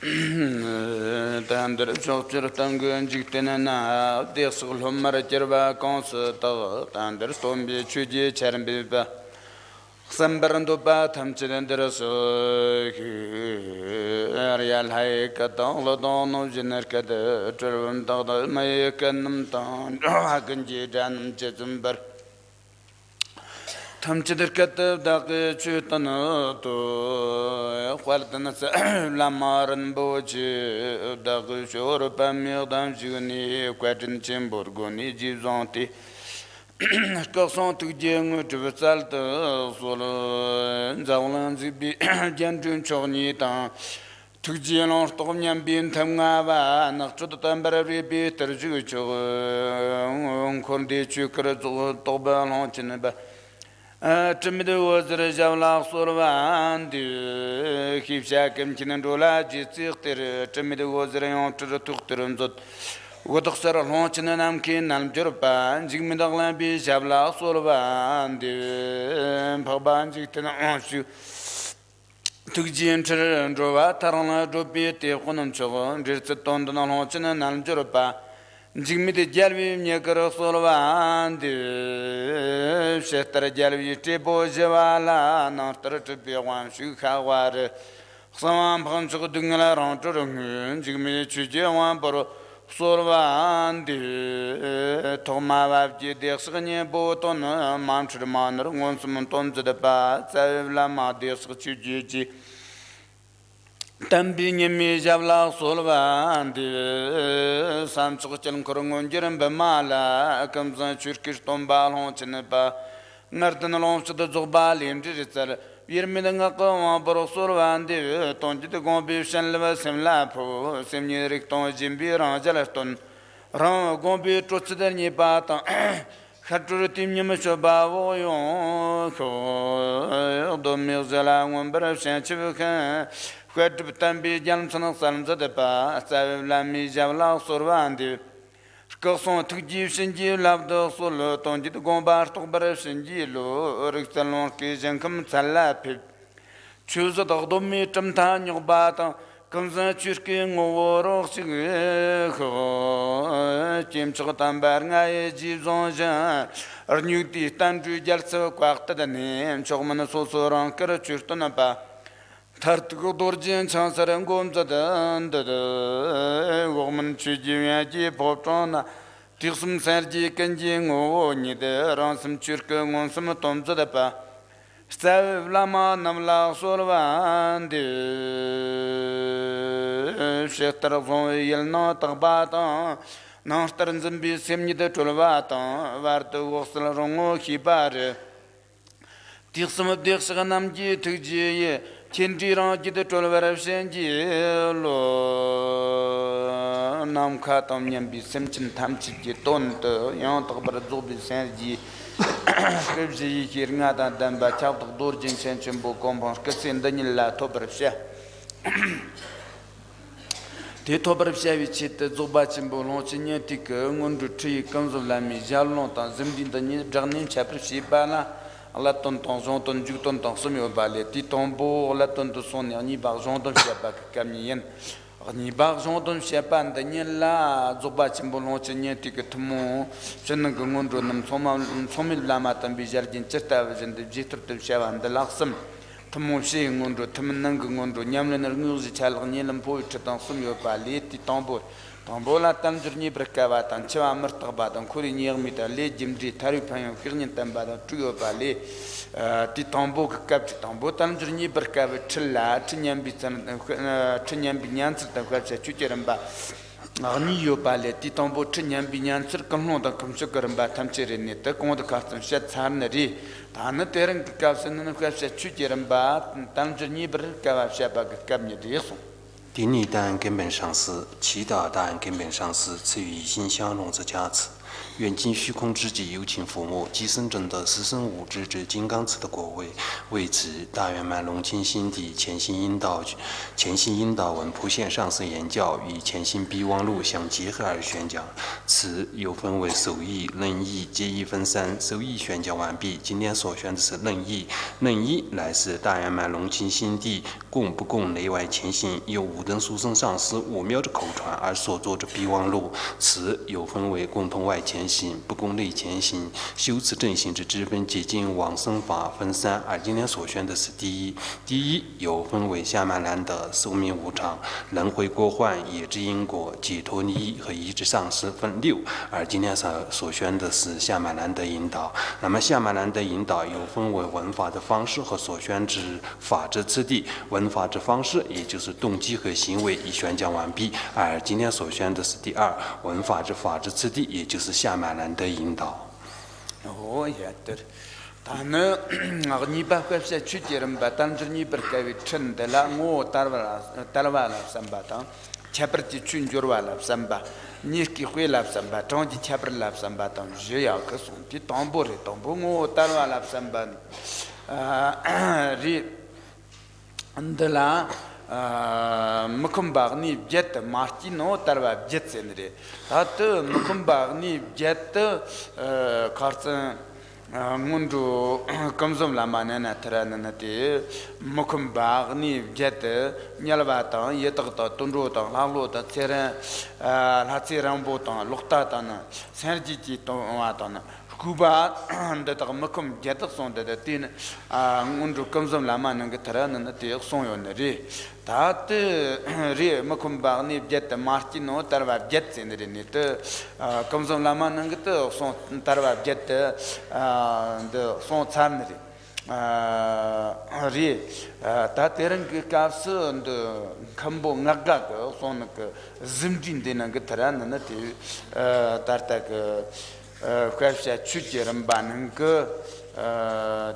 Tandar Chokchir Tangun Jiktenana, the Sulhumar Jerva Cons, Tandar Stombi, Chuji, Cherambiba, Sambarandoba, Tamchilenders, Arial Haikatan, Lodon, Genercada, Trevan, Mayakan, Haganji, Jan, Chetumber. Tamchidirkat daqi chutana to Kwartanas Lamaran Bochi daqi shor Pamir Juni Quatin Chimburgoni Gizanti Corson to Jing to Salta Solo Zalan Zibi Gentun Chornita to Gion Stormian Bin Tamava Nachuta temporary bitter Jucho Condi Chukra Toba Launchinaba. Timidu was the Javla Sorvan, the Kipshakim Chinandola, Jisir, Timidu was the rayon to the Tukturums, Water Launchin and Amkin, and Jurpa, Jigmidalambi, Javla Sorvan, the Pabanji Tenanchu, Tukji and Drova, Tarana, Dropi, Tekonancho, Jisaton, Launchin and Jurpa. Jimmy the Jelly, Yakara Solvan, the Shester Jelly, Tebo Javala, not to be one shoe, however. Some punch of Dungala on to Jimmy Chujawan, but Solvan, the Tomava, the Sanya boat on Mount Manor, once Monton to the Bath, Lama, the Suchi. Tambing me Javla Solva and Sam Sochel Korongon Bamala comes on Turkish Tombal Honchenepa, Nartan along to the Zobali and Digital. Yerminanga Borosolva and the Tonji the Gombi Shanleva Semlapo, Semiric Ton Jimbi Rangelaston, Ron Gombi Trotsedani Bata, Haturitim Yamashabavo, Domizela, one better Sanchivuka. Tambi Janson Salms of the Pa, Savlami Javla Sorvandi. Scorson to Givshinji loved the solo, Tonji to Gombar to Barashinjilo, Rixalon Kijan come Salapi. Choose the Domi Tamtan, your bata, comes a Chirkin over Jim Chotamberga, Gizonja, or New Tea, Tandri Jelso, Quarta the name, Chogman Soso Rankara Churtonapa. Tartugo Dorjian Chancellor and Gomza, the woman Chiji, Potona, Tirsum Sergi, Kenjing, or neither ransom chirka on some toms of the pa. Stav Lama, Namla, Solvan, the Shester of Yelno, Tabata, Nosters and Be Simni the Tulvata, Varto Wastel Rongo, Hibare. Tirsum of Dirsanamji to G. Chindiran the 12 Senji Nam Katam Yambi Simpson Tamchi Ton, Yon Tabazobi Sanji, Scripsi Kirnata, then by Chow of Dorjin Senchimbo Compound, Cassin Daniela Tobersha. The Tobersha, which hit the Zobachimbo, Chinetic, Mundu Tree, comes of Lami, Jalnota, Zimdi, the new Janin Chapter Shibana. Laton Tonton Juton Tonsomio Ballet, Titombo, Laton de son Ni Barjon de Chiapac Camien, Ni Barjon de Chiapan, Daniela, Zobachimbolon, Chenetic, Tomo, Chenagomondo, Somil Lamat and Bijardin Chestavas and the Jitter of Shavan, the Laxam, Tomo Shingondo, Tomanangondo, Yamlan music, Nilam poetry, Tonsomio Ballet, Titombo. Tombola Tanjurni Brakavat and Chava Murtabat and Kurinier Mita, Jimji, Taripan, Kirnian Tambada, Trio Ballet, Titombo captured Tombo Tanjurni Brakavat, Chilla, Chinyam Binyan, the Quacha Chucheramba, Arnio Ballet, Titombo, Chinyam Binyan, Circumno, the Comsukaramba, Tamcherin, the Conde Custom Shet Harneri, Tana Terran Capson and Quacha Chucheramba, Tanjurni Brakavat Shabak Cabinet. 顶礼但根本上师，祈祷但根本上师赐予心相融之加持。远近虚空之际，有情父母，即生真的四生五智之金刚持的果位。为此，大圆满隆清心地潜心引导文普贤上师言教与潜心备忘录相结合而宣讲。此又分为授义、论义、结义分三。授义宣讲完毕，今天所选的是论义。论义乃是大圆满隆清心地供不供内外潜心，由五等书生上师5秒之口传而所作之备忘录。此又分为共同外潜心、不共内潜心、修持正心之之分接近往生法分三，而今天所选的是第一。第一又分为下曼难得、寿命无常、轮回过患、业之因果、解脱利益和意志上师分6，而今天所选的是下曼难得引导。那么下曼难得引导又分为闻法的方式和所选之法之次第。闻法之方式也就是动机和行为已宣讲完毕，而今天所选的是第2，闻法之法之次第，也就是下曼难得引导。哦，也对。다는 니바가 추지름 바탄저 니버까위 천데라 모 따라와라 삼바다 차버지 춘저와라 삼바 니키 회라 삼바 정지 차버라 삼바다 제야 그 손티 tom보레 tom보 따라와라 삼바 리 안들라 mukumbagni jet martino tarwa jet senre tat mukumbagni jet karsan mundu kamzom lamana tarana te mukumbagni jet nyalbata yetagta tunro ta lalo ta tsera latserambo ta lokta ta na serji to watana kuba ndata mukum jet son de tin mundu kamzom lamana tarana te son yonre tat re mukumbagni jet martino tarwa jet senre ne te kamzom lamana ngata son tarwa jet de son charnre re ta terang kaps de kambo ngaga son ka zimjin de na tarana na te tarta ka kwasha chujeram banang ka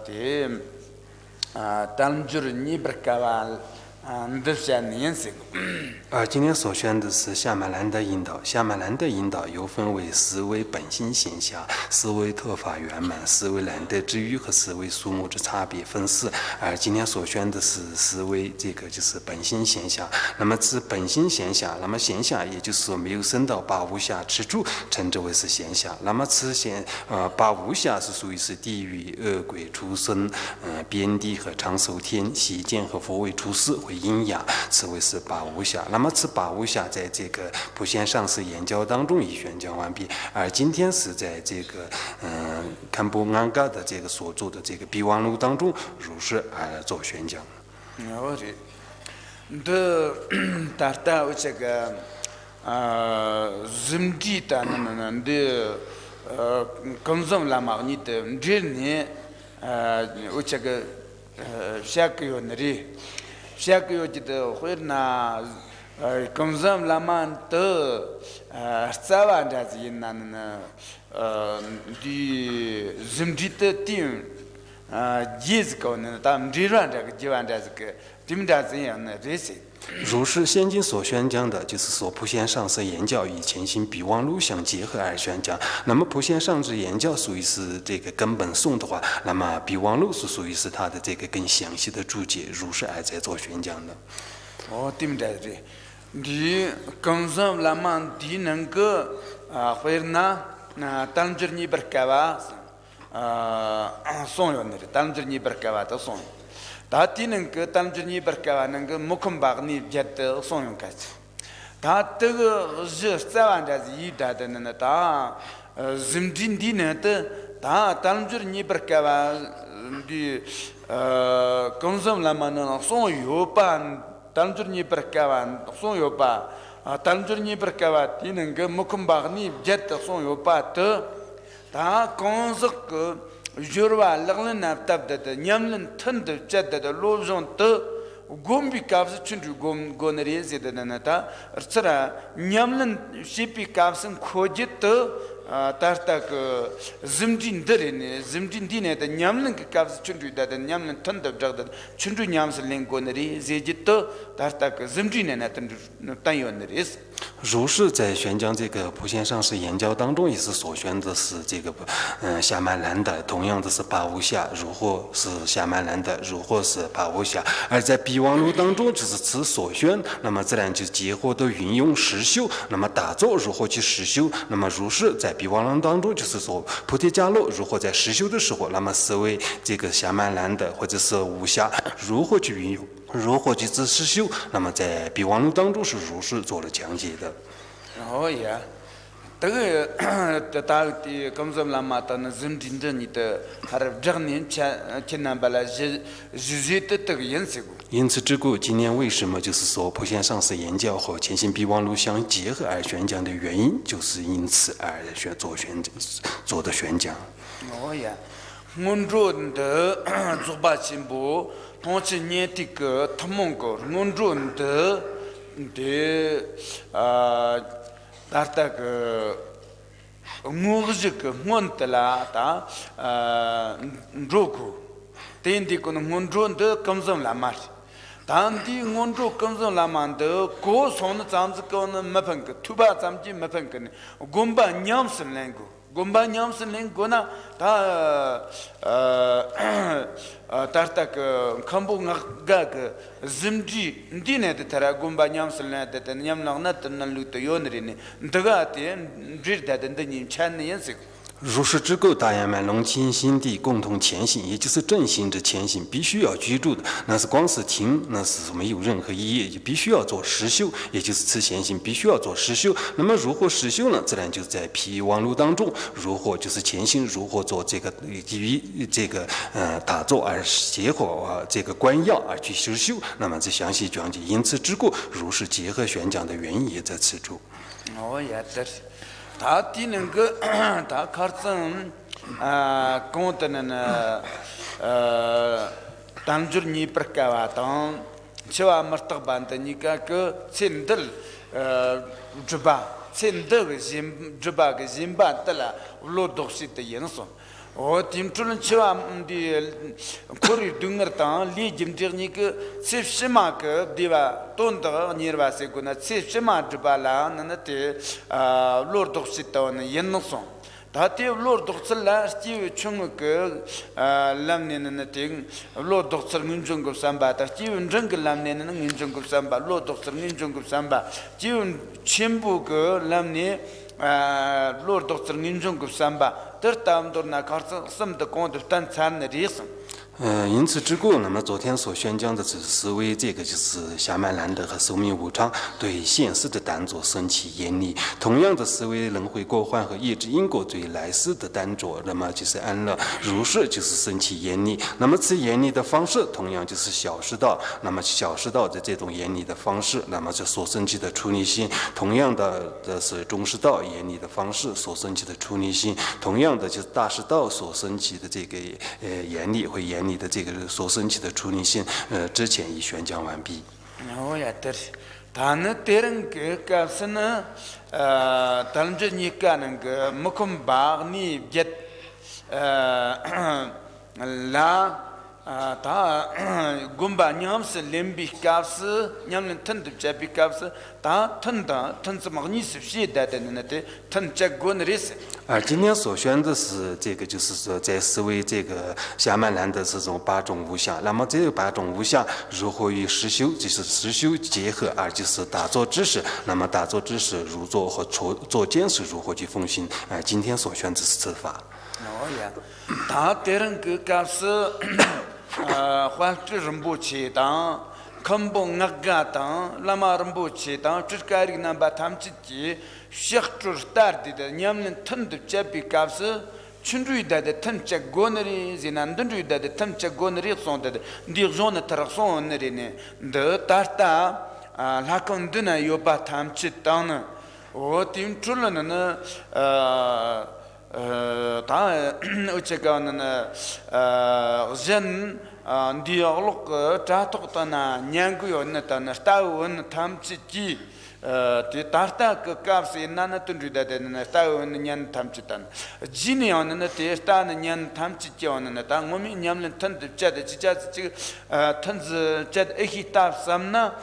te talmjur ni berkawal今天所选的是夏曼兰的引导。夏曼兰的引导又分为思维本心闲暇、思维特法圆满、思维难得之欲和思维数目之差别分4。而今天所选的是思维这个就是本心闲暇。那么此本心闲暇，那么闲暇也就是说没有升到八无暇之处，称之为是闲暇。那么此八无暇是属于是地狱、恶鬼、畜生、边地和长寿天、邪见和佛为出世为阴阳，此为是八无暇。那么此八无暇在这个普贤上师言教当中已宣讲完毕，而今天是在这个堪布安嘎的这个所做的这个备忘录当中如是而做宣讲。我这的达达这个zimdi ta nan de komzom la magnit dirni o chaga shakyo nri shakyo jide khirna komzom la man to tsawa ndazi nan di zimdi te tim jiz ko nan tam jiran da jiwan da ke tim da zin yan resi。如是现今所宣讲的，就是说普贤上师言教与前行备忘录相结合而宣讲。那么普贤上师言教属于是这个根本颂的话，那么备忘录是属于是他的这个更详细的注解，如是而在做宣讲的。哦，对不对？你刚才那么你能够回那当着你不干吧？送人的，当着你不干吧的送。다티 능그 담주니 버카와는 그 목금박니 제트 송용까지 다 뜨거 저스타완다지 이다드는 다 짐딘디네 다 담주니 버카와 디 건섬라마는 송요반 담주니 버카와 송요바 담주니 버카와 티는 그 목금박니 제트 송요바 다 건석 Jurwa laglan naftab da nyamlan tand jadda da lobjon ta gombi kafs chunju gonare zedana ta tsara nyamlan shipi kafsan khojit ta tartak zimjin dare zimjin dine da nyamlan kafs chunju da nyamlan tand jagda chunju nyamslen gonare zejit ta tartak zimjin na tan tayon res 如是在宣讲这个普贤上师言教当中，也是所选的是这个夏曼兰的，同样的是巴无夏，如或是夏曼兰的，如或是巴无夏。而在备忘录当中，就是此所选，那么自然就结合的运用实修，那么打坐如何去实修，那么如是在备忘录当中，就是说菩提伽罗如何在实修的时候，那么思维这个夏曼兰的或者是无夏如何去运用。如何去自实修？那么在备忘录当中是如是做了讲解的。哦呀，这个大的刚才那么的那认真的你的，还是这年前南巴拉是的这个颜色。因此，这个今年为什么就是说普贤上师言教和前行备忘录相结合而宣讲的原因，就是因此而做的宣讲。哦呀，我做的做把进步。同时年这个他们个我做的打个我这个我的啦打如果天地可能我做的更上来嘛，当地我做更上来嘛的，高上的咱们个呢没分个，土巴咱们就没分个呢，我们把娘生两个。gomba nyam sen gona ta tarta ka khambu ga ga zimji ndine de tara gomba nyam sen la de nyam na na tan lu to yonri ne ndaga te jir da de ni chan ne yense 如是之故，大圆满龙清心地共同前行，也就是正行之前行，必须要居住的。那是光是听，那是没有任何意义，必须要做实修，也就是此前行必须要做实修。那么如何实修呢？自然就是在毗王路当中，如何就是前行，如何做这个基于这个打坐而结合这个观要而去实修。那么这详细讲解，因此之故，如是结合宣讲的原因也在此处。哦，也对。他第那个他考生讲的呢当初你不干哇当去话没得办的你个签的是吧签的个是吧个是吧的啦罗多西的因素我听出了去话的可以dungar当理解的你个是什么个对吧东的你吧是个那是什么是吧啦那的罗多西的那因素他的罗多西啦是从个làm nên那听罗多西民众个三八他就整个làm nên那民众个三八罗多西民众个三八就全部个làm nên罗多西民众个三八这他们都拿考生什么的工作单参的意思。因此之故，那么昨天所宣讲的只是为这个就是夏曼兰德和寿命无常对现世的当作升起严厉，同样的思维轮回过患和业之因果对来世的当作，那么就是安乐如是就是升起严厉。那么此严厉的方式，同样就是小师道，那么小师道的这种严厉的方式，那么这所升起的出离心，同样的是中师道严厉的方式所升起的出离心，同样的就是大师道所升起的这个严厉会严厉。你的这个所升起的出离心，之前已宣讲完毕。哦呀，对，他那别人个是呢，当着你干那个木空巴你别，啦。他gomba nyam se lembi kafse nyam len tan de chapi kafse ta tan se magni se shi da de ne te tan chak gon res 今天所宣的是这个，就是说在思维这个夏曼兰的这种八种无相。那么这八种无相如何与实修，就是实修结合，而就是打坐知识。那么打坐知识如坐和坐监是如何去奉行？今天所宣的是此法。哦呀，他别人个kafse花这人不起当，看不那个当，那么人不起当，这个人那把他们自己学出大的，你们吞的这笔卡是，群众的吞这个那里，是南顿的吞这个那里送的，你说那特送那里呢，的打打拉康的呢，又把他们起当呢，我听出了呢，他这个呢，人。dialog ta to ta na nyang ku yo na ta na sta won tham chi chi 티 타르타 그 값이 나나 튼주다 되는 스타원 년 탐치단 지니언은 테스타는 년 탐치죠는 다 몸이 냠는 튼드 째데 지자 지 튼즈 째데 에히타 삼나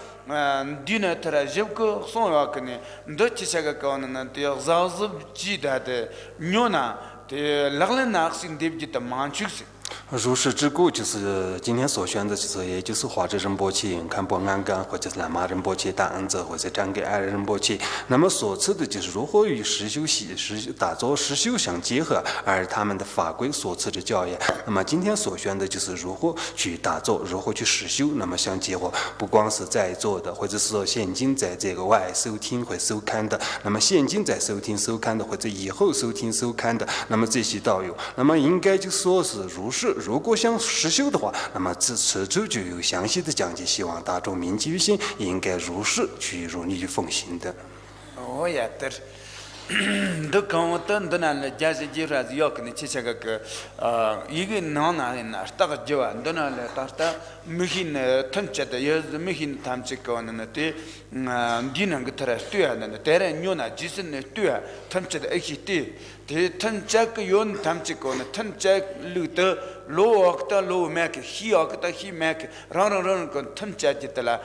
디나 트라집고 손와크네 너치샤가 거는 테 자즈 지다데 뇨나 테 락렌나 학생 데비다 만축스 如是之故，就是今天所选的，就是也就是华智仁波切、堪波安干或者是喇嘛仁波切、大恩泽或者张给爱仁波切。那么所赐的就是如何与实修打造实修相结合，而他们的法规所赐的教义。那么今天所选的就是如何去打造，如何去实修，那么相结合。不光是在座的，或者是说现今在这个外收听或收看的，那么现今在收听收看的，或者以后收听收看的，那么这些道友，那么应该就说是如果想实修的话，那么此处就有详细的讲解，希望大众铭记于心，应该如是去如理去奉行的。哦呀，对。都跟我等等那假设介绍是要跟你去这个一个男人呢，大个就啊，等那了，他没hin腾起的，也是没hin他们这个呢，对，你那个他来对啊，那当然有那就是呢对啊，腾起的一起对，对腾起个有他们这个呢，腾起路的路啊个路买个，西啊个西买个，让个腾起的啦，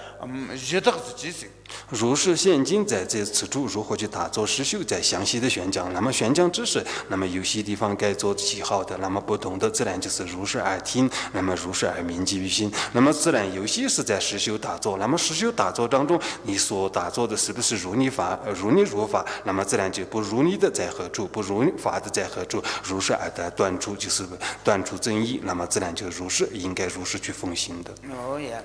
热得是就是。如是现今在这此处如何去打造实修，在详细的宣讲。那么宣讲知识，那么有些地方该做记号的，那么不同的自然就是如是而听，那么如是而铭记于心。那么自然有些是在实修打造，那么实修打造当中，你所打造的是不是如理如法？那么自然就不如理的在何处，不如法的在何处？如是而得断除，就是断除争议。那么自然就如是应该如是去奉行的。哦呀。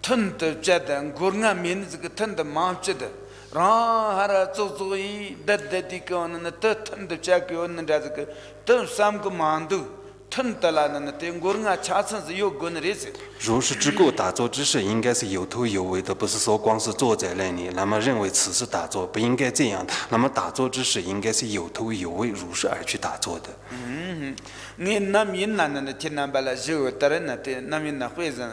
腾的觉得，我俺面这个腾的忙觉得，然后还来做一得的个那得腾的这个那这个，等三个忙都腾的了那对我俺恰恰是有个那意思。如是之故，打坐之事应该是有头有尾的，不是说光是坐在那里，那么认为此是打坐，不应该这样。那么打坐之事应该是有头有尾，如是而去打坐的。你那面那天那巴拉就当然那天那面那会子。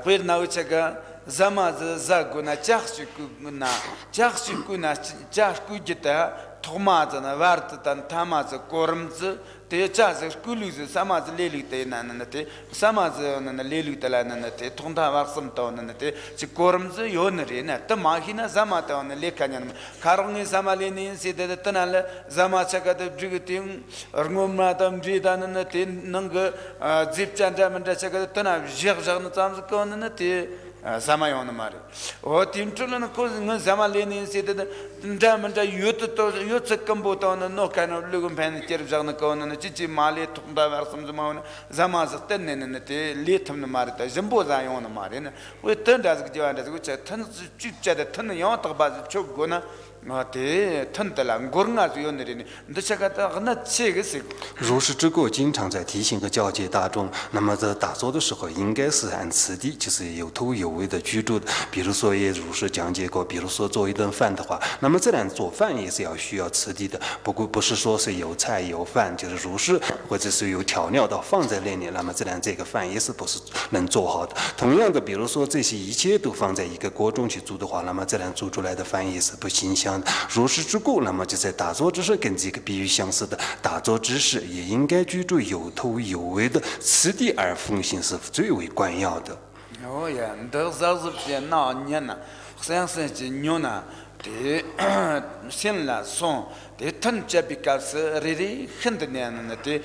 会那这个咱们是这个那家属那家属记得，托马子那玩的但他妈子过日子，对家属顾虑是什么子利率的那对什么子那利率的那对通他玩什么的那对是过日子有那人呢，但马起那什么的那利看人，卡容易什么利呢？是的，但那了什么这个的这个定，而我们他们知道那对那个接站他们这个但那热那咱们讲那对。Sama mare. O timtulan ko sama lenin sede ndamanta yut kambo no kind lugum pen cherjana ko na chichi male tunda versam zama zama zaten ne te letam mare ta jumbo za yon mare ne we turned as gjiwan as gucha tan chicha de tan yon ta ba chok gona te tantala gornga yon ne ndachaka ta na chege se 如是之故，经常在提醒和教诫大众。那么在打坐的时候，应该是按次第，就是有头有尾的居住的。比如说，也如是讲解过。比如说，做一顿饭的话，那么自然做饭也是需要次第的。不是说是有菜有饭，就是如是，或者是有调料到放在那里，那么自然这个饭也是不是能做好的。同样的，比如说这些一切都放在一个锅中去煮的话，那么自然煮出来的饭也是不新香的。如是之故，那么就在打坐之时，跟这个比喻相似的，打坐之时也应该居住有头有尾的次第而奉行是最为关要的。哦呀，都是别闹年呐，像是这牛呐，的现了送的腾这比较是really很多年了的，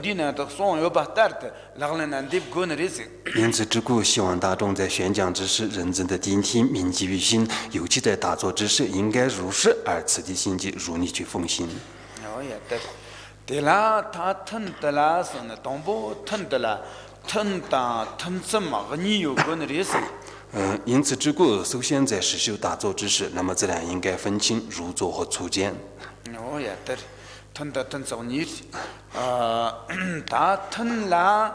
你呢都送有把大的，然后呢的过那日子。因此之故，希望大众在宣讲之时，认真的听听，铭记于心，尤其在打坐之时，应该如是而此地心机，如你去奉行。哦呀，对啦，他腾的啦，是呢，东部腾的啦，腾什么？你有过那日子？因此之故，首先在实修打坐之时，那么自然应该分清入坐和出见。哦呀，对，腾什么你？他腾啦，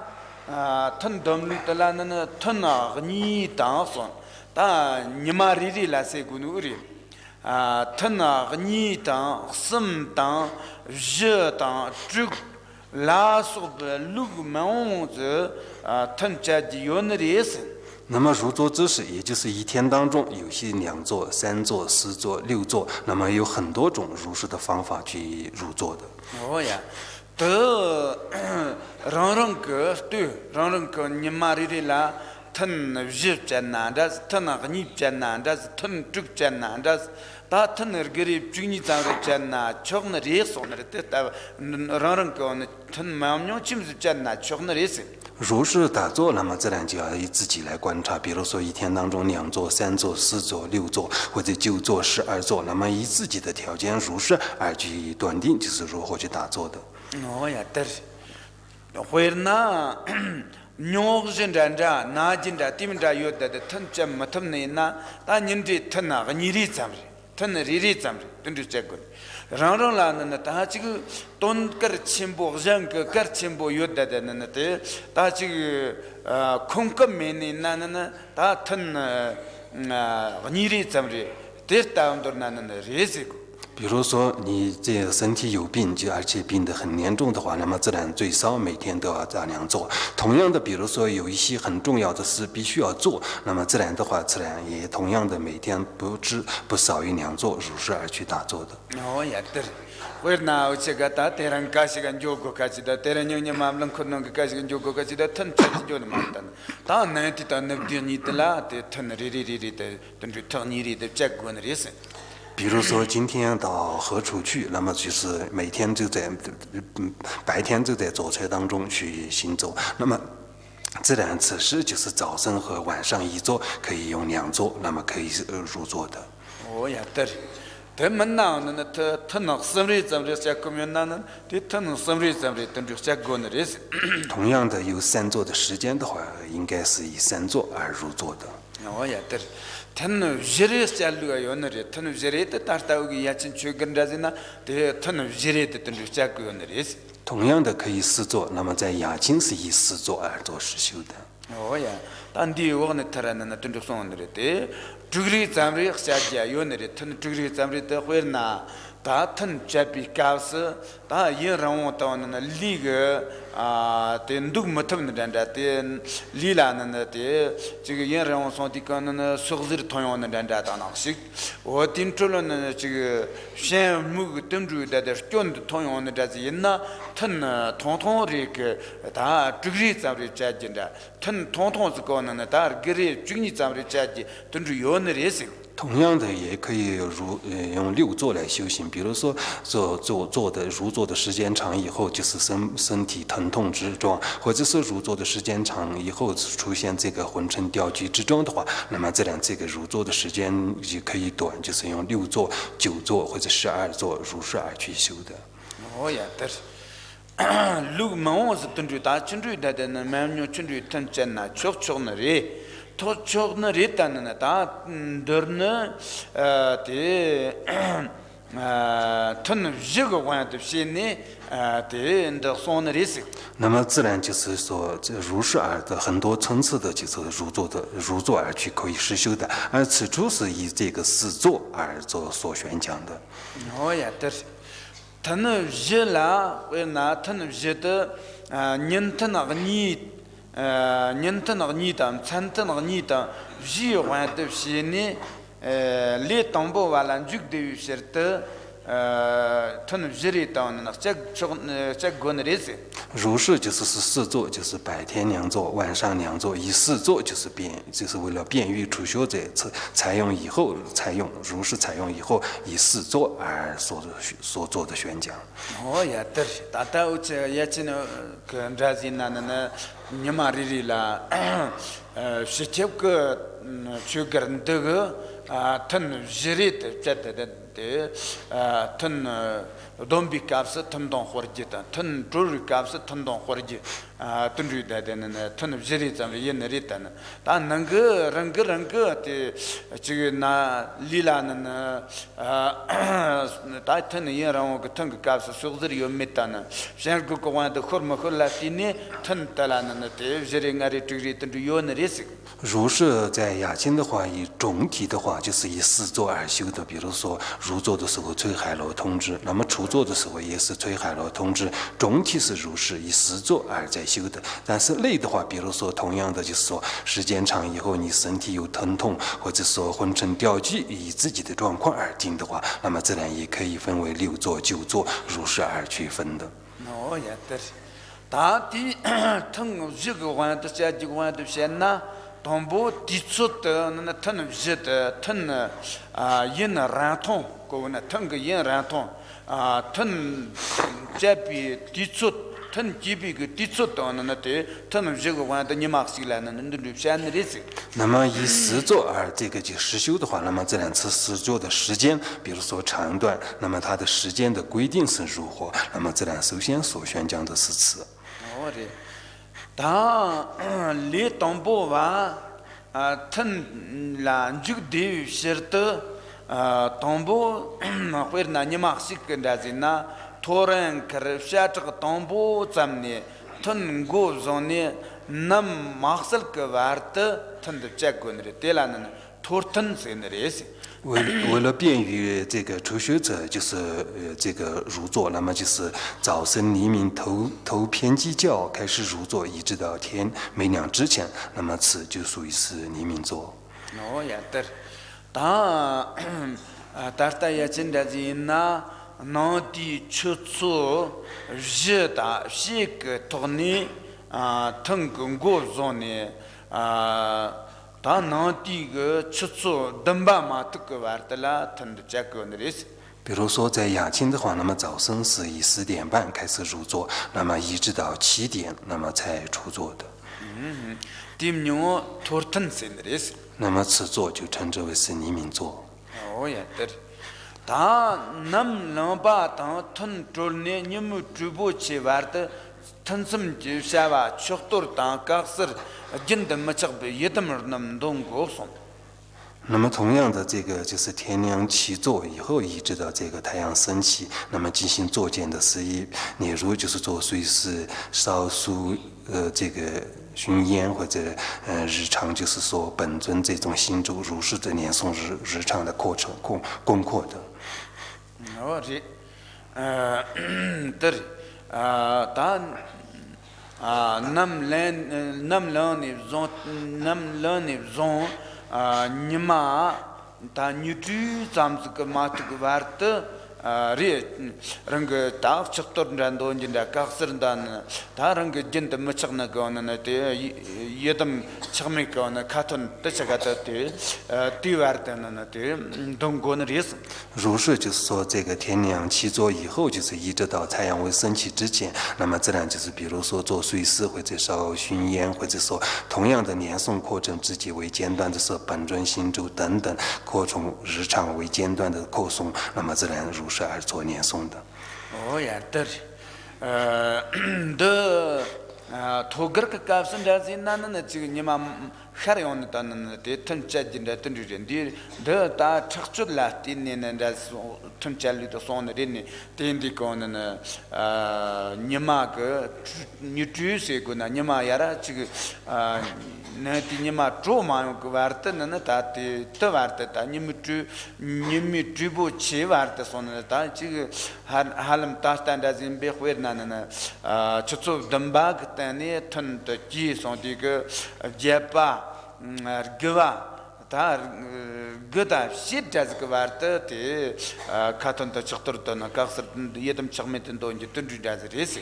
腾东路的啦，那腾啊，你当算，但你妈日啦，谁个努力？腾啊，你当，什当，热当，这。拉索的路门子腾家的有那意思。那么入座姿势，也就是一天当中有些2座、3座、4座、6座，那么有很多种入式的方法去入座的。哦呀，得让个对，让个你妈的啦。thân vip chana das thân agni chana das thân truk chana das ta thân ergeri chuni zang chana chogna res on te ta rang ko thân mam nyo chim chana chogna res 如是打坐，那么自然就要自己来观察。比如说一天当中2座、3座、4座、6座或者9座、12座，那么以自己的条件如是而去断定，就是如何去打坐的。哦呀，对，会那。nyog jindra na jinda timda yoda de tan cham matam ne na ta nyindi thana gnyiri chamri tan riri chamri tundu chegun rang rang la na ta chi ton kar chimbo jang kar chimbo yoda de na te ta chi khongkam me ne na ta tan gnyiri chamri te ta ndor na resi 比如说你这个身体有病，而且病得很严重的话，那么自然最少每天都要大量做。同样的，比如说有一些很重要的事必须要做，那么自然的话，自然也同样的每天不少于2座，如是而去打坐的。哦呀，对。为那我这个打别人开始跟jogo开始的，别人有妈们可能开始跟jogo开始的，很自己就那么的。当然，你到那边你的啦，的很哩的，等于特你的这个那意思。比如说今天到何处去，那么就是每天就在白天就在坐车当中去行走，那么自然此时就是早晨和晚上1座可以用2座，那么可以入座的。哦呀，对。他们那他能生日怎么下个面那他能生日怎么等于下个那意思。同样的，有3座的时间的话，应该是以3座而入座的。哦呀，对。thân jere chalu yonere thân jere te tarta ugi yachin chugan razina te thân jere te tun chaku yonere 同样的可以4座，那么在雅清是以4座而做实修的。哦呀，但第我呢tarana na tun sonere te jugri zamri xaja yonere thân jugri zamri te huerna ta thân chapi kaus ta yin rawon ta na liga te nduk matam na danda te lila na te jiga yin rawon son ti kan na sugzir toyon na danda ta na sik o tin cholo na jiga shen mug temju da da kyon toyon na da yin na thân thong ri ke ta jugri zamri chajinda thân thong zgo na ta gri jugni zamri chaji tunju yonere sik 同样的，也可以用6座来修行。比如说，入座的时间长以后，就是身体疼痛之状，或者是入座的时间长以后出现这个昏沉掉举之状的话，那么这个入座的时间也可以短，就是用6座、9座或者12座如是而去修的。哦呀，对。路忙是等于打进去的那没有进去腾真呐，确那里。 토촉 너리다는 다 더는 대 턴 지고 관듯이니 대 인더손리스 那么自然就是说，这如是而的很多层次的，就是入座而去可以实修的，而此处是以这个4座而所宣讲的。哦呀，对，他那日啦，为那他那日的人他那个你。 年头那个年代，产头那个年代，喜欢的是呢，来东北话来就的是的，他们这里到那这个那意思。如是就是4座，就是白天2座，晚上2座，以4座就是为了便于初学者采用以后采用，如是采用以后以4座而所做的宣讲。哦呀，对，大家这也只能跟着是那。 你妈哩啦，是这个去跟这个他们日里的这他们东北搞是他们当活计的，他们中日搞是他们当活计，东北的呢，他们日里咱们也那里的呢，但那个人个的这个那里啦呢，他们也让我个他们搞是数字里有没得呢，现在个玩的活么活来的呢，他们得了呢。 如是在雅清的话，以总体的话，就是以4座而修的。比如说入座的时候吹海螺通知，那么出座的时候也是吹海螺通知，总体是如是，以实座而在修的。但是累的话，比如说同样的就是说时间长以后你身体有疼痛，或者说昏沉掉举，以自己的状况而定的话，那么自然也可以分为6座9座如是而区分的。也对。大地疼这个玩的下这个玩的先呐，同步地出的那疼热的疼阴然痛，个那疼个阴然痛疼这比地出疼这比个地出的那的疼这个玩的你马西来那那就先的意思。那么以实座而这个就实修的话，那么这两次实座的时间，比如说长短，那么它的时间的规定是如何？那么这两首先所宣讲的是此。当离东部哇腾啦就地是的东部会那你马西跟着在那突然开始这个东部咱们呢腾过中呢那马斯个玩的腾的这个呢对了呢突腾是那意思。为了便于这个初学者，就是这个入座，那么就是早晨黎明头偏鸡叫开始入座，一直到天没亮之前，那么此就属于是黎明座。也对。当但也真的是那当地出错热的些个托尼腾公过中呢当那地个出错登巴嘛这个玩的啦，腾的这个那意思。比如说在亚青的话，那么早晨是以10点半开始入座，那么一直到7点，那么才出座的。点样托腾是那意思。那么此座就称之为是黎明座。也对。当能把当腾着呢，你们逐步去玩的。腾什就下吧，出多当个是，真的没吃不，一点没那么多过送。那么同样的，这个就是天亮起坐以后，一直到这个太阳升起，那么进行坐间的事宜，例如就是做随时少数这个熏烟或者日常就是说本尊这种行住如是的念诵日常的过程功课的。对，但。nam lan ni zon nima ta nyutu zamz ka mat ka wart re rang ta chaktor rando jinda kaksar dan ta rang jinda machakna ka na te yedam chakme ka na katon ta chagata te ti wart na te dongon res 如是就是说，这个天亮起坐以后，就是一直到太阳未升起之前，那么自然就是比如说做睡事或者烧熏烟，或者说同样的念诵课程自己为间断的是本尊心住等等扩充日常为间断的扩诵，那么自然如是而做念诵的。也对，的토거 그 값은 자지 나는 지금 니마 하려는 다는 대튼짜진다 뜬주인데 더다 착출라 띠는 다 튼짤리도 손으리니 땡디고는 니마 그 뉴트리스고나 니마 야라 지금 나티 니마 조마요 그 와르트는 다티 더 와르트다 님이 주부 치 와르트 손은 다 지금 할음 따스탄다진 베회나는 저쪽 덤박 때문에 튼더 지송디그 제파 gwa ta gda shit jaz gwart te katon ta chkhtor ta na kaxr yedam chkhmet do nje tun jaz resi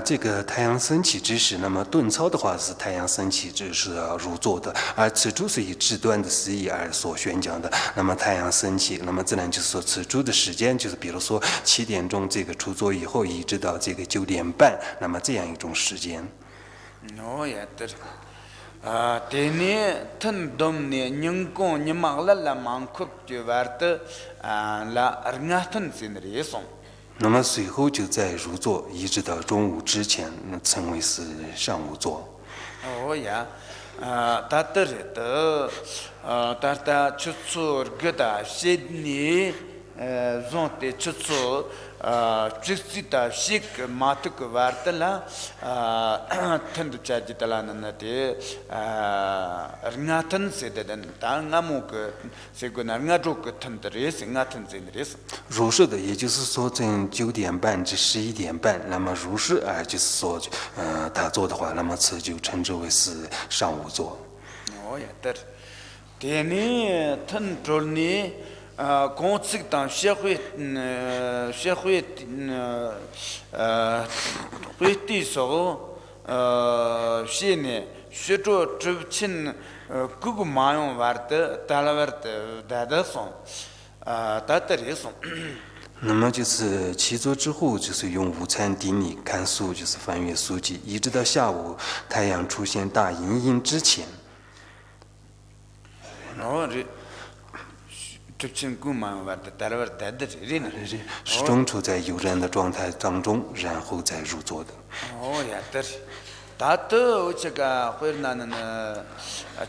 这个太阳升起之时，那么顿操的话是太阳升起之时入座的，而此处是以至端的时宜而所宣讲的。那么太阳升起，那么自然就是说此处的时间就是比如说7点钟这个出座以后，一直到这个9点半，那么这样一种时间。也对。teni ten domne nyingko nyimagla la mangkup就玩的la rngaten sinri song 那么随后就在入座，一直到中午之前，称为是上午座。呀，他的他出错个的悉尼让的出错。这是的，是个马头个玩的啦， tendu chaji talana na te ngatan se de ta ngamu ke se go na ngaju ke tendere se ngatan se de se 如是的，也就是说，从9点半至11点半，那么如是就是说，打坐的话，那么此就称之为是上午坐。哦呀，对，这呢，腾着呢，公司当协会，会的时候，现呢，学着执勤，各个马用玩的，打了玩的，打的送，打的也送。那么就是起坐之后，就是用午餐顶礼看书，就是翻阅书籍，一直到下午太阳出现大阴影之前。然后这情况嘛，玩的打了玩的的这呢，始终处在悠然的状态当中，然后再入座的。哦呀，对。大多这个会那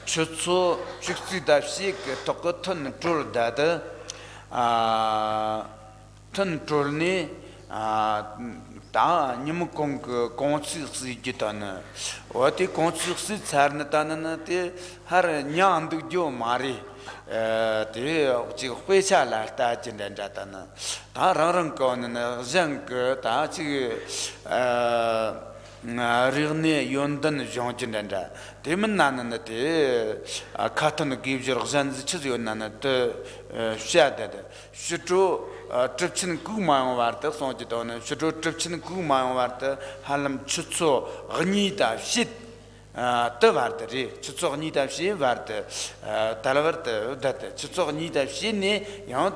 出错，就是的是个这个腾出来的腾出呢当你们公司是几多呢？我的公司是才呢，当呢的还是娘都叫马哩。的这个会下来，大今天这的呢，他人搞呢，人个他这个人呢用的呢用今天这，他们那呢的看他那给着人是其实有那的写的，是说执勤够忙玩的，上几道呢，是说执勤够忙玩的，还能去做你的事。的玩的嘞，去做你的事玩的，打了玩的，去做你的事呢，然后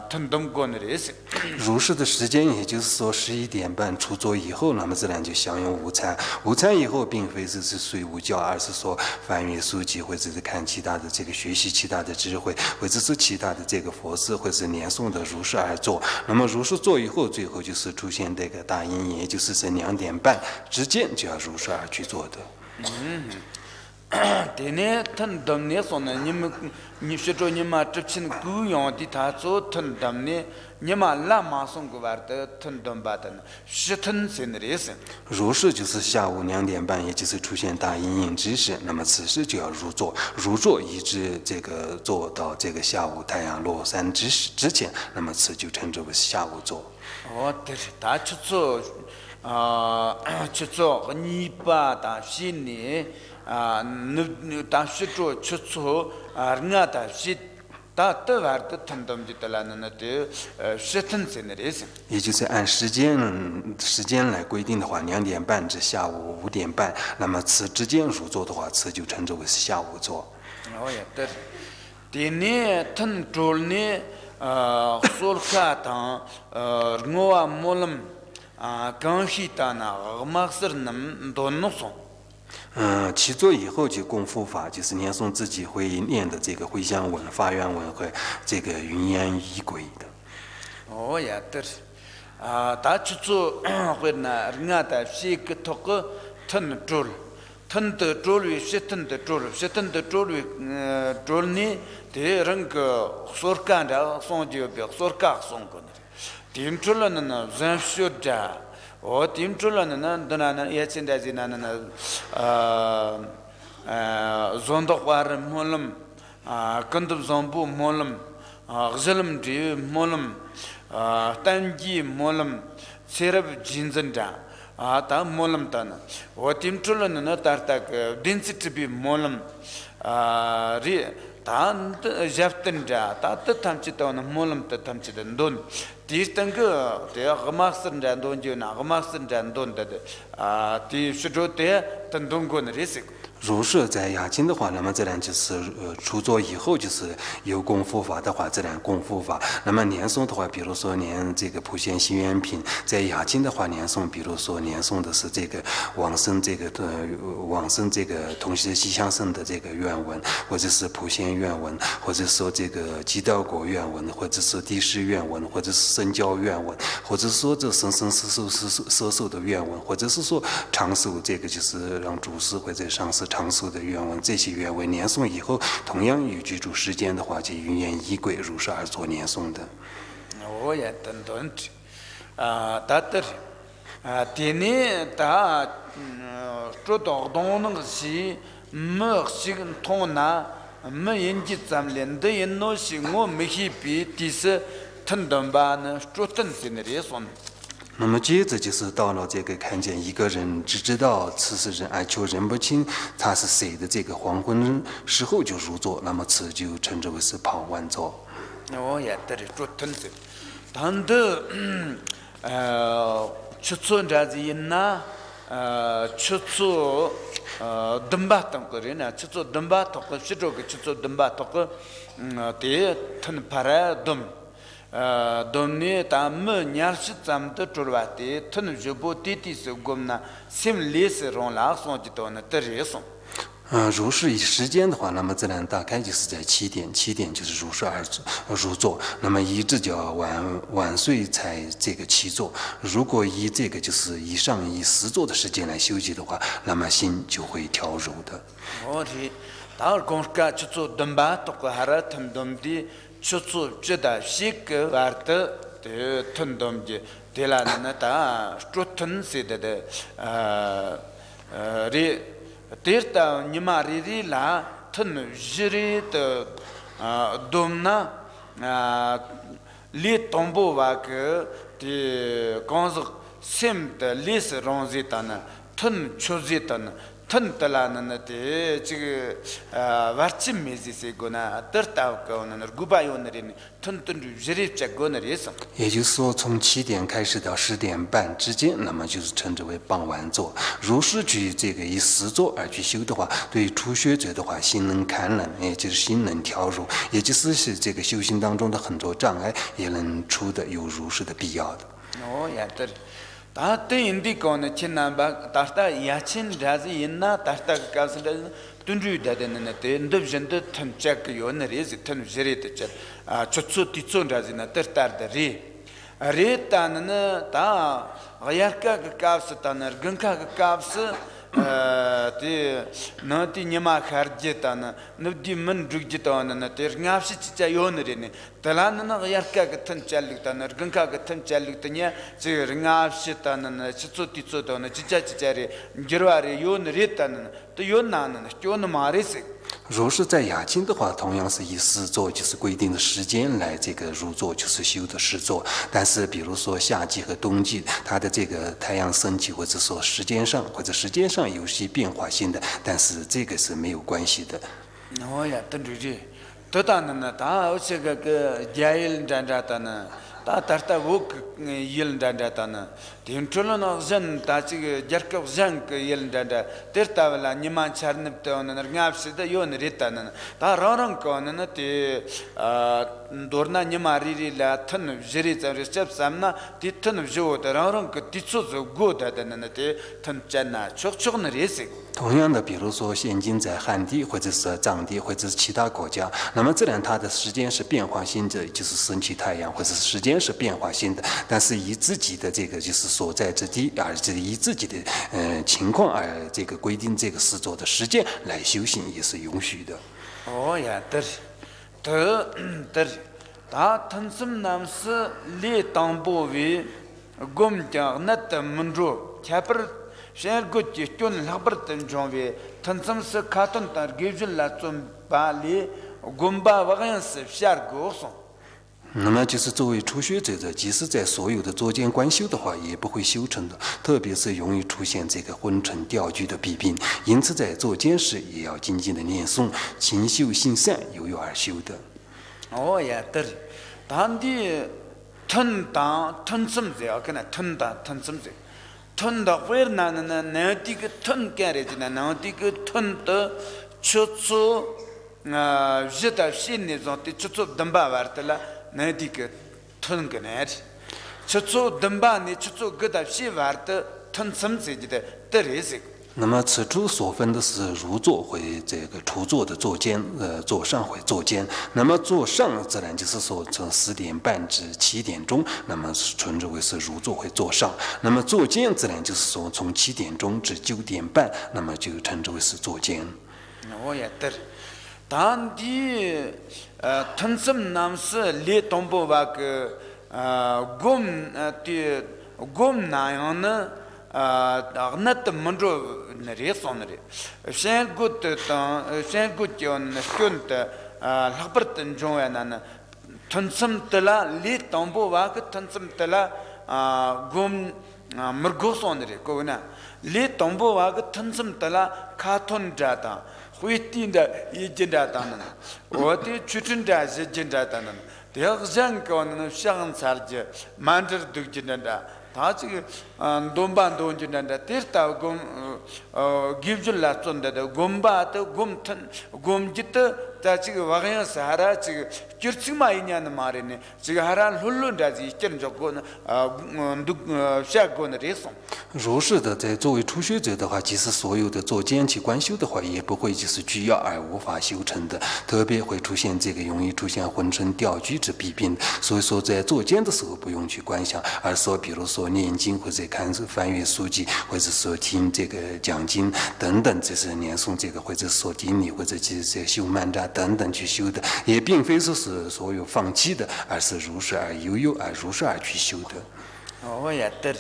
腾动过的嘞是。如是的时间，也就是说11点半出座以后，那么自然就享用午餐。午餐以后，并非是睡午觉，而是说翻阅书籍，或者是看其他的这个学习其他的智慧，或者是其他的这个佛事，或者是念诵的如是而坐。那么如是坐以后，最后就是出现这个大阴影，也就是这2点半之间就要如是而去做的。这呢，腾动呢说呢，你说着你们执勤雇佣的他做腾动呢，你们拉马送过来的腾动吧的呢，是腾是的意思。如是就是下午2点半，也就是出现大阴影之时，那么此时就要入座，入座一直这个坐到这个下午太阳落山之前，那么此就称之为下午座。哦，对，他去做。去做泥巴的些呢你当时做去做人家的些，他的玩的腾动就得了那的是腾是的意思。也就是按时间来规定的话，2点半至下午5点半，那么此之间入座的话，此就称之为是下午座。哦呀，对。第呢，腾着呢说看当我莫lâm刚起到那马斯人都弄送。起坐以后就供佛法，就是念诵自己会念的这个回向文、发愿文和这个云言仪轨的。哦呀，对。他去做会那人家的是个托个腾着，腾的着了，是腾的着了，是腾的着了，着呢，的人个所干的送就表所干送过呢。听出了呢，人学着，我听出了呢，那也现在是那zonda花莫lâm，跟着zonda莫lâm，人的莫lâm，单机莫lâm，切了精神着，但莫lâm的呢，我听出了呢，但那个density比莫lâm，但jeften着，但他们知道呢，莫lâm的他们知道东。第三个，这个马生战东就那个马生战东的第十周的等东国的意思。如是在雅经的话，那么自然就是出座以后就是有供佛法的话，自然供佛法。那么念诵的话，比如说念这个普贤行愿品，在雅经的话念诵，比如说念诵的是这个往生这个同时吉祥生的这个愿文，或者是普贤愿文，或者说这个极道果愿文，或者是第十愿文，或者是深教愿文，或者说这生生世寿的愿文，或者是说长寿这个就是让主师或者上师长寿的愿文，这些愿文念诵以后，同样有居住时间的话，就云言仪轨如是而做念诵的。我也等等，他的，第二他说到东那个西，没西通那，没人家咱们的人那些我没去比，第是听懂吧呢？说真是那里说。那么接着就是到了这个看见一个人只知道此是人，而却认不清他是谁的这个黄昏时候就入座，那么此就称之为是旁观座。我也得说真是，但的出错这子人呐，出错登巴当个人呐，出错登巴托个，是这个出错登巴托个，的听怕来登。domni ta me nyarshi tsam de turwate tun jubo titi se gomna sim les ron la son de ton terreson 如是以时间的话，那么自然大概就是在7点，7点就是如是而入座，那么一直叫晚睡才这个起坐。如果以这个就是以10座的时间来休息的话，那么心就会调柔的。我的，当公家去做登巴多个哈拉腾东的。出处知道西个玩的的吞东西，对了，那他说吞是的哩，对到你妈哩啦，吞是哩的东那哩东部话个的讲是sem的历史容易的呢，吞出去的呢。吞的啦，那的这个玩起没这些个呢，得到个那古巴有那人吞就直接这个那人生。也就是说，从7点开始到10点半之间，那么就是称之为傍晚座。如是去这个以10座而去修的话，对初学者的话，心能开朗，也就是心能调柔，也就是这个修行当中的很多障碍也能出的有如是的必要的。哦，也对。다 때인데 거는 친나바 다다 야친 라지 있나 다다 가스를 둔주다는 데 인도전도 탐짝 요너리지 탐제리데 아 초초 티촌 라지나 터타르리 아리타는 다 아야카 가스타너 근카 가스 티 너티 니마 카르제타나 너디 문 죽지타나 테르갑시 치자 요너리니 달라는 아야카 같은 짤릭타너 근카 같은 짤릭타냐 지 링갑시타나 치초티초도나 치자치자리 지르와리 요너리타나 또 요나는 요너 마리스如是在雅清的话，同样是以10座就是规定的时间来这个入座，就是修的10座。但是比如说夏季和冬季，它的这个太阳升起或者说时间上有些变化性的，但是这个是没有关系的。哦呀，等于这，多大呢？他这个家人站着的呢。다 tarta wok yel danda tana tin cholo no zan ta chi jarka zan ke yel danda terta wala nima charnip to na ngap sida yon ritana ta rarang ko na te dorna nima ri la tan jeri ta recep samna ti tan jo da rarang ke ti chu zo go da na te tan channa chok chok na resik同样的，比如说现今在汉地或者是藏地或者是其他国家，那么自然它的时间是变化性的，就是升起太阳或者是时间是变化性的，但是以自己的这个就是所在之地，而是以自己的情况而这个规定这个10座的时间来修行也是允许的。哦呀，对，他腾什南是列当波为公家那的门主，前边。शेर को चिट्टों लबर तंजोंवे तंसम से खातन तार गिवजन लाचुम बाली गुम्बा वगैरह से शेर गोसों那么就是作为初学者的，即使在所有的坐间观修的话，也不会修成的，特别是容易出现这个昏沉掉举的弊病。因此，在坐间时也要精进的念诵，勤修行善，有有而修的。哦呀，对，当地吞当吞什么子要跟他吞当吞什么子。吞的会那这个吞干的那这个吞的出处知道心里头的出处等把玩的了，那这个吞个那的出处等把你出处给他西玩的吞什么子的得认识。那么此处所分的是如坐回这个初坐的坐间，坐上回坐间。那么坐上自然就是说从10点半至7点钟，那么称之为是如坐回坐上。那么坐间自然就是说从7点钟至9点半，那么就称之为是坐间。我也对，当地腾什南是列东部那个公的公那样呢？ nat mandro nere sonre shen gut yon skunt labert joana tansam tala li tambo wa tansam tala gum murgo sonre ko na li tambo wa tansam tala katon jata huitinda yijinda tanan oti chutinda jijinda tanan 대학생 거는 시간 살지 만들 듣진다 다지 돈반 돈진다 데르타 곰 기브줄 라촌다 곰바도 곰튼 곰짓 다지 와가야 사라 지 큐르치마 이냐는 말이네 지금 하란 훌룬다지 있는 조건 샤고는 레송 如是的，在作为初学者的话，即使所有的做间期观修的话，也不会就是拘要而无法修成的，特别会出现这个容易出现浑身掉举之弊病。所以说，在做间的时候不用去观想，而说比如说念经或者看翻阅书籍，或者说听这个讲经等等，这是念诵这个或者说顶礼或者这修曼扎等等去修的，也并非说是所有放弃的，而是如是而悠悠而如是而去修的。哦呀，对。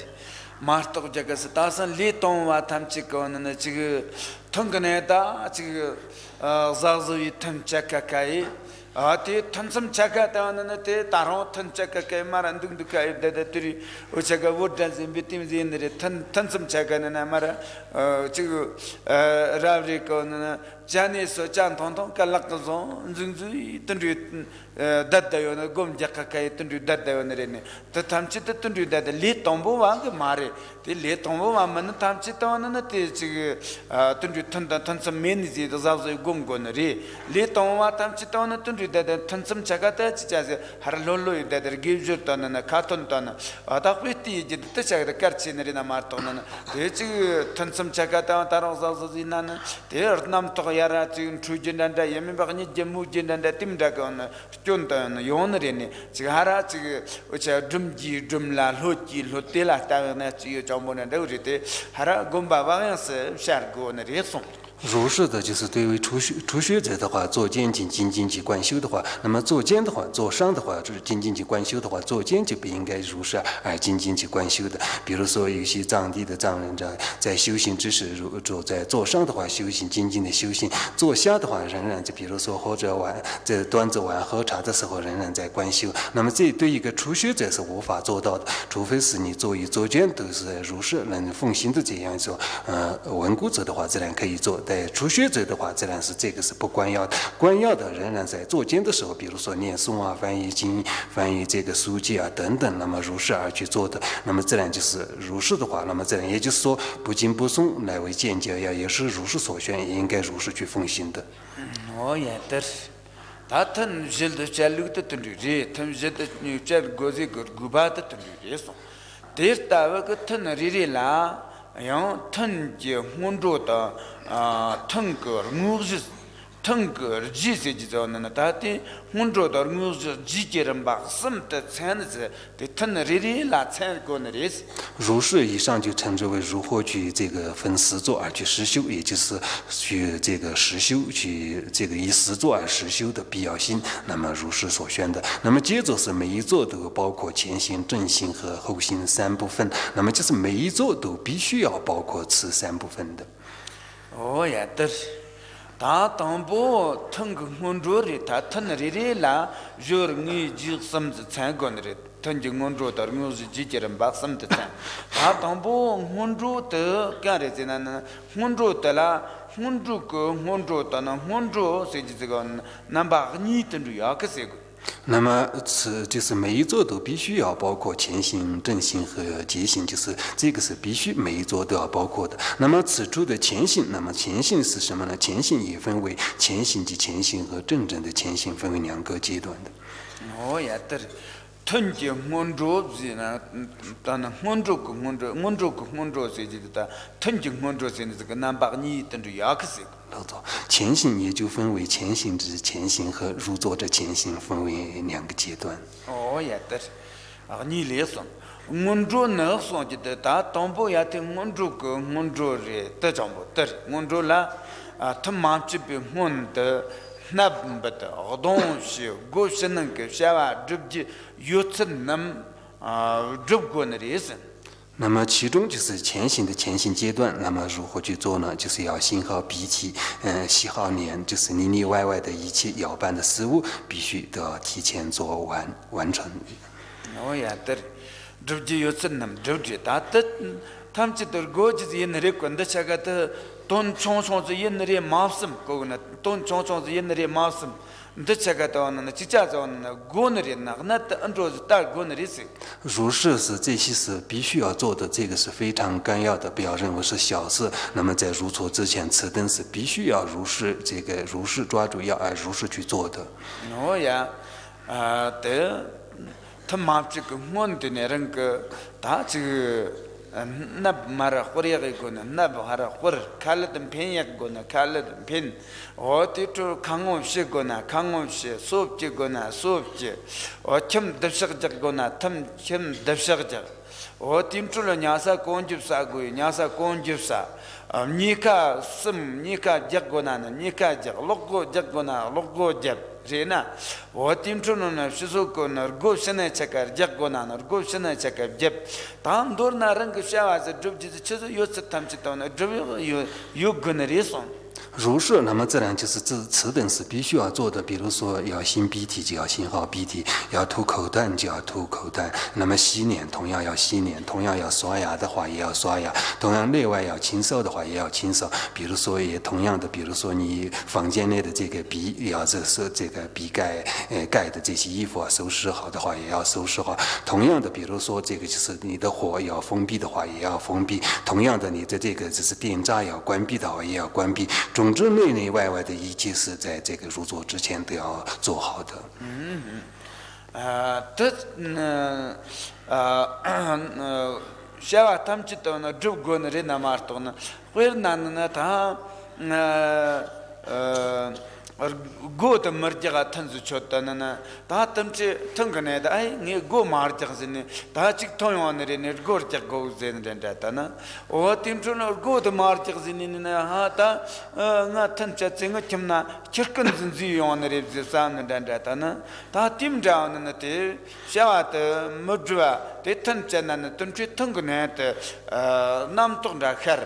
마스터 저가서 다선 리톤와 탐치고는 지금 통근에다 지금 자즈위 탐착가까이 아티 탐섬 착가다는 때 따로 탐착가까이 말안 등득가이 데들이 어제가 워든지 비팀진들이 탐섬 착가는 말아 지금 라브리코는 자니서 잔통통 깔락도 증증이 뜬리 daddayo gom jakkakai tundu daddayo nerene ta tamchi ta tundu dadda le tombo wa ga mare te le tombo wa man tamchi ta wana te chi tundu tanda tansam meni ji da zazo gom gonere le tombo wa tamchi ta wana tundu dadda tansam chagata chi chase har lollo dadda givjur ta na katon ta na ta kwiti ji ta chagda karchi nerena mar ta na te chi tansam chagata ta ro zazo ji na te nam to yara chi chujinda yemi bagni jemu jinda timda ga 쫀다 요너리네 지금 하라 지금 어차 줌지 줌라 로지 로텔라 따나 지금 정보는데 우리때 하라 곰바방에서 샤르고너리송 如是的，就是对于初学者的话，做间精进去观修的话，那么做间的话，做上的话，就是精进去观修的话，做间就不应该如是而精进去观修的。比如说有些藏地的藏人在修行之时，如做在做上的话修行精进的修行，做下的话仍然就比如说喝着碗在端着碗喝茶的时候仍然在观修。那么这对一个初学者是无法做到的，除非是你做间都是如是能奉行的这样说，稳固者的话自然可以做。 在初学者的话，自然是这个是不关要的。关要的仍然在做间的时候，比如说念诵啊、翻译经、翻译这个书籍啊等等，那么如是而去做的，那么自然就是如是的话，那么自然也就是说不紧不松来为见解呀，也是如是所选，也应该如是去奉行的。哦也对。 다튼 질도 잘루도 뜬리리 탐제도 뉴절 고지 고바도 뜬리리서 데르타와 같은 리리라 양 턴제 혼조다 턴거 무즈 턴거 지세지저는 다티 혼조다 무즈 지게름 박섬다 찬즈 데턴 리리라 찬고너리스 如是以上就称之为如何去这个分实作而去实修，也就是去这个实修，去这个以实作而实修的必要性。那么如是所宣的。那么接着是每一座都包括前行、正行和后行三部分。那么就是每一座都必须要包括此三部分的。哦呀，对。 다 담보 텅그 혼조리 다 터너리라 저르니 지섬즈 찬고너리 턴지 혼조 더르무지 지제름 박섬드 찬 다 담보 혼조더 까레지나는 혼조더라 혼조고 혼조더는 혼조 세지지건 남바니 뜬루야 그세고 那么此就是每一座都必须要包括前行、正行和结行，就是这个是必须每一座都要包括的。那么此处的前行，那么前行是什么呢？前行也分为前行及前行和正正的前行，分为两个阶段的。哦呀，对。 턴지 혼조지나 다는 혼조고 혼조 세지다 턴지 혼조세는 그 남박니 던도 약세 前行也就分为前行之前行和入座者前行，分为两个阶段。哦呀，对，你来说，혼조能说的大东部也听혼조个혼조的得讲不对，혼조啦他妈这边混的。 나부터 어동시 고스는 그 샤와 줍지 요츠남 줍고너리스 那么其中就是前行的前行阶段，那么如何去做呢？就是要心好鼻涕，洗好脸，就是里里外外的一切要办的事务，必须都要提前做完成。哦呀，对，这就有什么？这就他们这都过就是因那里管的这个的，东冲是因那里马什么过呢？东冲是因那里马什么？这这个的呢，这家子呢，过那里呢，那按照是大过那里是。如是是这些是必须要做的，这个是非常干要的，不要认为是小事。那么在入座之前，此等是必须要如是这个如是抓住，要按如是去做的。哦呀，对，他妈这个我的那人个，他这个。那马拉火也个呢，那不哈拉火，看了点片也个呢，看了点片，我这就看我些个呢，看我些，说这个呢，说这，我听得识这个呢，听得识这，我听出了伢啥工具啥个，伢啥工具啥，你看什么？你看这个呢？你看这logo这个呢？logo这。是呢，我听出了呢，是说个呢，过现在这个结果呢，过现在这个结，当多那人个小孩子，就是有时他们知道呢，有个那里说。如是，那么自然就是此等是必须要做的。比如说，要擤鼻涕就要擤好鼻涕，要吐口痰就要吐口痰。那么洗脸同样要洗脸，同样要刷牙的话也要刷牙，同样内外要清扫的话也要清扫。比如说，也同样的，比如说你房间内的这个鼻要这个鼻盖盖的这些衣服啊，收拾好的话也要收拾好。同样的，比如说这个就是你的火要封闭的话也要封闭。同样的，你的这个就是电闸要关闭的话也要关闭。总之，内内外外的一切是在这个入座之前都要做好的。小娃他们知道呢，这个呢，人那么多呢，为了呢，他go的马家个摊子出的呢，他他们这腾个呢的，哎，你 go 马家个呢，他这同样的人呢 ，go 家 go 人人的呢，我听说呢 ，go 的马家个呢，哈，他那摊这这个什么呢，吃根子子样的人是啥呢的呢，他听着呢的，小娃的没住啊，的摊这呢，摊这腾个呢的，南东的海。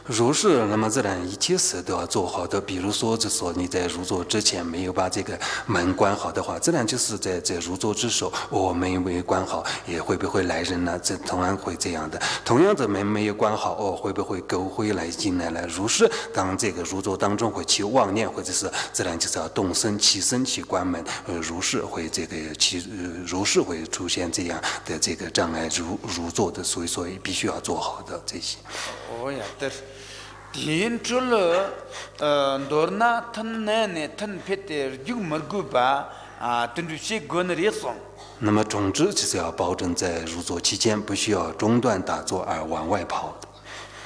如是，那么自然一切事都要做好的。比如说，就说你在入座之前没有把这个门关好的话，自然就是在入座之时，没关好，也会不会来人呢？这同样会这样的。同样的门没有关好，会不会狗会来进来了？如是，当这个入座当中会起妄念，或者是自然就是要动身起身去关门，如是会这个如是会出现这样的这个障碍入座的，所以必须要做好的这些。哦呀，对，天出了多那腾呢腾撇的就没够吧啊，等于些个那里送。那么总之就是要保证在入座期间不需要中断打坐而往外跑。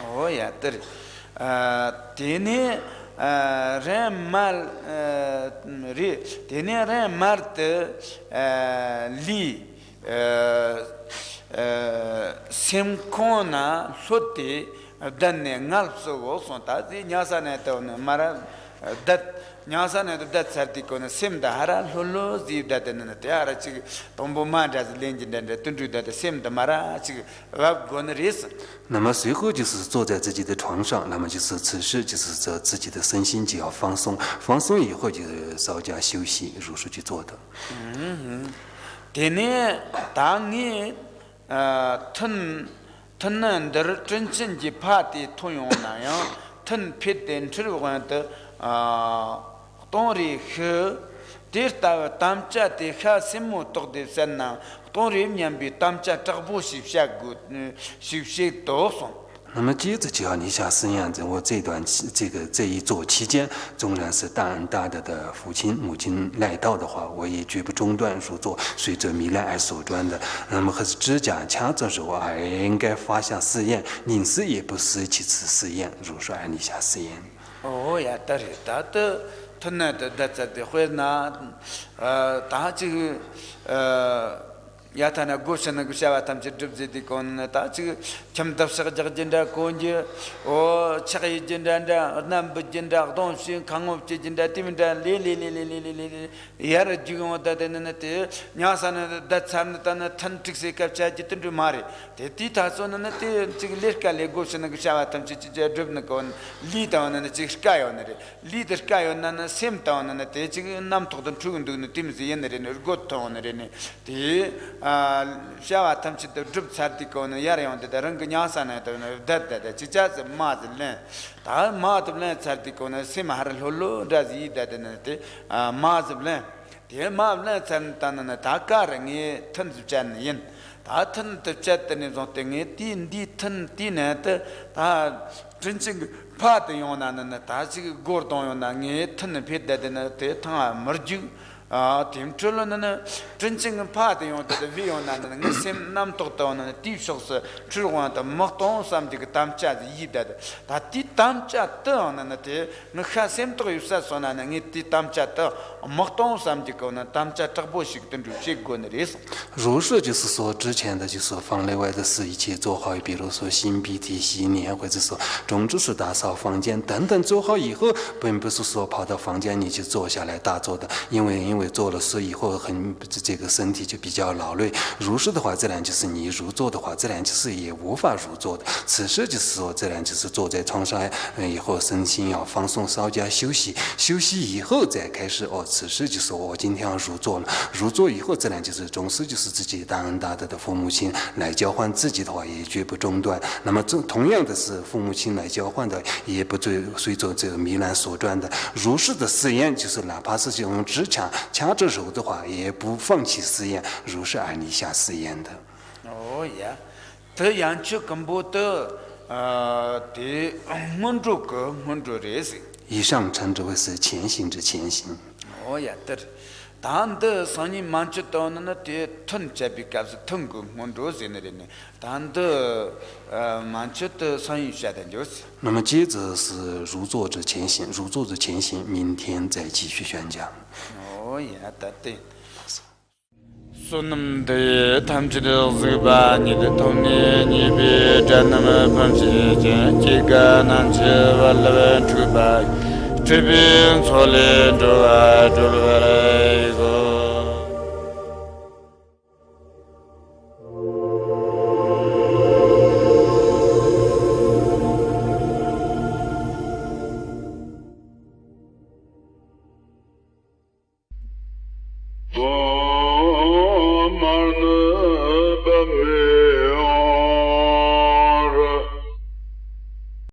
哦呀，对，天呢人马天呢人马的里semkona sote danne ngal so so ta di nyasa ne to ne mara dat nyasa ne dat sarti ko ne sem da hara lolo zi dat ne te hara chi tombo ma da lenji den de tundu da sem da mara chi wa gon ris 那么随后就是坐在自己的床上，那么就是此时就是这自己的身心就要放松，放松以后就是稍加休息，如是去做的。天当你腾的真正的怕的通用那样，腾撇的吃完的当然和第二当家的哈什么都的山呐，当然面比当家这不是下个是多少。那么接着就要立下誓言，我这一座期间，纵然是大恩大德的父亲母亲来到的话，我也绝不中断入座，随着弥勒而所转的。那么还是指甲掐着手而应该发下誓言，宁死也不失其此誓言，如是而立下誓言。哦呀，对的，他那的会拿，他这个 야타나 고셔나 고샤와 탐지 줍지디 건다 지 참답사가 저진다 건지 오 차이 진다한다 남부 진다 동신 강업지 진다 팀인다 리리리리리리 야르 지금다 되는데 냐사나 다참다나 탄틱세 갑자 지든도 마리 대티 타소는 때 지금 레칼레 고셔나 고샤와 탐지 줍는 건 리다는 지스카요네 리더스카요나 셈타오는 때 지금 남토던 죽은도 팀지 옛날에는 고토오네 티 샤와 탐치도 줍 차티코는 야레온데 다른 그냐사네 다다다 지자스 마들레 다 마들레 차티코는 심하를 홀로 다지 다데네테 마즈블레 데 마블레 찬타는 다카르니 턴즈잔인 다 턴트zat네 존땡에 딘디 턴디네테 다 진칭 파데 요나는 다지 고르동 요나게 턴네 페다데네테 타 머주 팀출로는 진짜 파대용도 비용나는 심 남톡도는 티속스 출고한테 먹던 삼디가 담자지 이다다 다티 담자도는데 너하셈도 유사소나는 이티 담자도 먹던 삼디고는 담자特보식된 주식권을해서 如是就是说之前的就是房内外的事一切做好，比如说擤鼻涕洗脸，或者说总之是打扫房间等等做好以后，并不是说跑到房间里去坐下来打坐的，因为做了事以后这个身体就比较劳累。如是的话，自然就是你入坐的话，自然就是也无法入坐的。此时就是说，自然就是坐在床上以后，身心要放松，稍加休息，休息以后再开始此时就是我今天要入坐了。入坐以后，自然就是总是就是自己大恩大德的父母亲来交换自己的话，也绝不中断。那么同样的是父母亲来交换的，也不随着这个糜烂所转的。如是的誓言，就是哪怕是用指掐着手的话，也不放弃誓言，如是而立下誓言的。哦呀，这样就根本的的蒙住个蒙住这些。以上称之为是前行之前行。哦呀，对。단데 선이 만쳤다는 데 턴잡이까지 턴고 mond로즈네네 단데 만쳤다 선이 샤된 조스 那么接着是如坐之前行，如坐之前行，明天再继续宣讲。哦呀，对。손님들 탐지를 ዝ바 니들 통니 니비 잔나마 밤시제 지가 난치 발라벤 주바 주빈 솔린 조아 졸바라이고 Oh